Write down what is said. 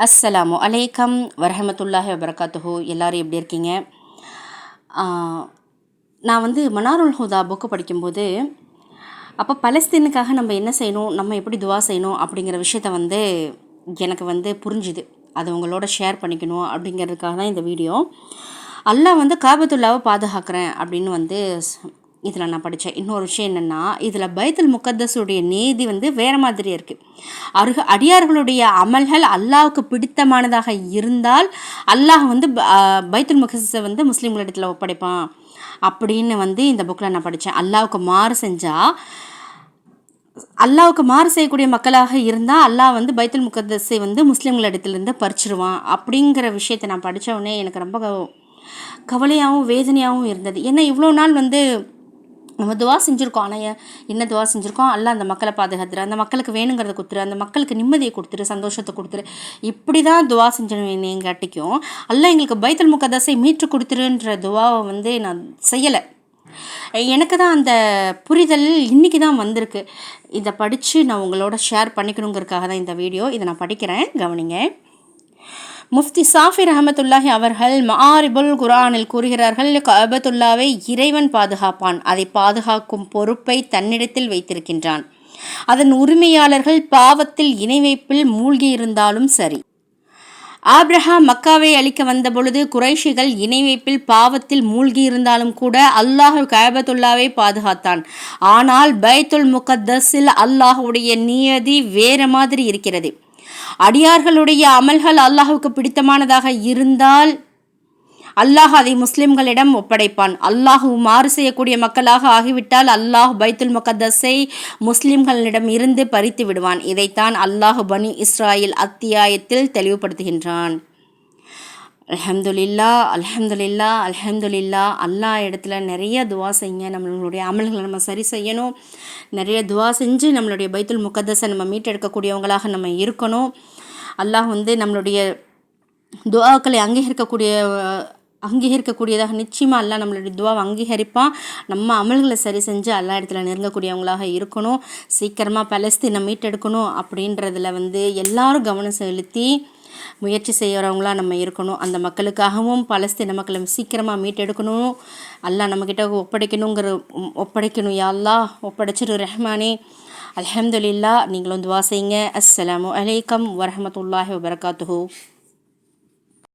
அஸ்ஸலாமு அலைக்கம் வரஹமத்துல்லாஹி வபரகாத்துஹு. எல்லோரும் எப்படி இருக்கீங்க? நான் மனாருல் ஹுதா புக்கு படிக்கும்போது அப்போ பலஸ்தீனுக்காக நம்ம என்ன செய்யணும், நம்ம எப்படி துவா செய்யணும் அப்படிங்கிற விஷயத்த எனக்கு புரிஞ்சுது. அதை உங்களோட ஷேர் பண்ணிக்கணும் அப்படிங்கிறதுக்காக தான் இந்த வீடியோ. அல்லாஹ் காபத்துல்லாவை பாதுகாக்கிறேன் அப்படின்னு இதில் நான் படித்தேன். இன்னொரு விஷயம் என்னென்னா, இதில் பைத்துல் முகத்தஸுடைய நீதி வேறு மாதிரி இருக்குது. அடியார்களுடைய அமல்கள் அல்லாஹுக்கு பிடித்தமானதாக இருந்தால் அல்லாஹ் பைத்துல் முகத்தஸை முஸ்லீம்களிடத்தில் ஒப்படைப்பான் அப்படின்னு இந்த புக்கில் நான் படித்தேன். அல்லாவுக்கு மாறு செய்யக்கூடிய மக்களாக இருந்தால் அல்லாஹ் பைத்துல் முகத்தஸை முஸ்லீம்களிடத்துலேருந்து பறிச்சிருவான் அப்படிங்கிற விஷயத்தை நான் படித்த உடனே எனக்கு ரொம்ப கவலையாகவும் வேதனையாகவும் இருந்தது. ஏன்னா இவ்வளோ நாள் நம்ம துவா செஞ்சுருக்கோம். ஆனால் என்ன துவா செஞ்சுருக்கோம்? அல்லாஹ் அந்த மக்களை பாதுகாத்துரு, அந்த மக்களுக்கு வேணுங்கிறத கொடுத்துரு, அந்த மக்களுக்கு நிம்மதியை கொடுத்துரு, சந்தோஷத்தை கொடுத்துரு, இப்படி தான் துவா செஞ்சேங்காட்டிக்கும் அல்லாஹ் எங்களுக்கு பைத்துல் முகத்தஸை மீட்டு கொடுத்துருன்ற துவாவை நான் செய்யலை. எனக்கு தான் அந்த புரிதல் இன்றைக்கி தான் வந்திருக்கு. இதை படித்து நான் உங்களோட ஷேர் பண்ணிக்கணுங்கிறதுக்காக தான் இந்த வீடியோ. இதை நான் படிக்கிறேன், கவனிங்க. முஃப்தி சாஃபி ரஹமத்துல்லாஹி அவர்கள் மஆரிபுல் குர்ஆனில் கூறுகிறார்கள், கஅபத்துல்லாவை இறைவன் பாதுகாப்பான். அதை பாதுகாக்கும் பொறுப்பை தன்னிடத்தில் வைத்திருக்கின்றான். அதன் உரிமையாளர்கள் பாவத்தில் இணை வைப்பில் மூழ்கியிருந்தாலும் சரி. ஆப்ரஹாம் மக்காவை அழிக்க வந்த பொழுது குறைஷிகள் இணை வைப்பில் பாவத்தில் மூழ்கியிருந்தாலும் கூட அல்லாஹ் கஅபத்துல்லாவை பாதுகாத்தான். ஆனால் பைத்துல் முகத்தஸில் அல்லாஹுடைய நியதி வேறு மாதிரி இருக்கிறது. அடியார்களுடைய அமல்கள் அல்லாஹுக்கு பிடித்தமானதாக இருந்தால் அல்லாஹ் அதை முஸ்லிம்களிடம் ஒப்படைப்பான். அல்லாஹு மாறு செய்யக்கூடிய மக்களாக ஆகிவிட்டால் அல்லாஹ் பைத்துல் முகத்தஸை முஸ்லிம்களிடம் இருந்து பறித்து விடுவான். இதைத்தான் அல்லாஹ் பனி இஸ்ராயில் அத்தியாயத்தில் தெளிவுபடுத்துகின்றான். அல்ஹம்துலில்லா, அல்ஹம்துலில்லா, அல்ஹம்துலில்லா. அல்லாஹ் இடத்துல நிறைய துவா செய்யுங்க. நம்மளுடைய அமல்களை நம்ம சரி செய்யணும். நிறைய துவா செஞ்சு நம்மளுடைய பைத்துல் முகத்தஸை நம்ம மீட்டெடுக்கக்கூடியவங்களாக நம்ம இருக்கணும். அல்லாஹ் நம்மளுடைய துவாக்களை அங்கீகரிக்கக்கூடியதாக நிச்சயமாக அல்லாஹ் நம்மளுடைய துவாவை அங்கீகரிப்பான். நம்ம அமல்களை சரி செஞ்சு அல்லா இடத்துல நெருங்கக்கூடியவங்களாக இருக்கணும். சீக்கிரமாக பலஸ்தீனை மீட்டெடுக்கணும் அப்படின்றதில் எல்லாரும் கவனம் செலுத்தி முயற்சி செய்கிறவங்களா நம்ம இருக்கணும். அந்த மக்களுக்காகவும் பலஸ்தீன மக்களை சீக்கிரமாக மீட்டெடுக்கணும். அல்லாஹ் நம்மக்கிட்ட ஒப்படைக்கணும். யா அல்லாஹ் ஒப்படைச்சிரு ரஹ்மானே. அல்ஹம்துலில்லா. நீங்களும் துவா செய்யுங்க. அஸ்ஸலாமு அலைக்கம் வரஹமத்துல்லாஹி வபரகாத்துஹு.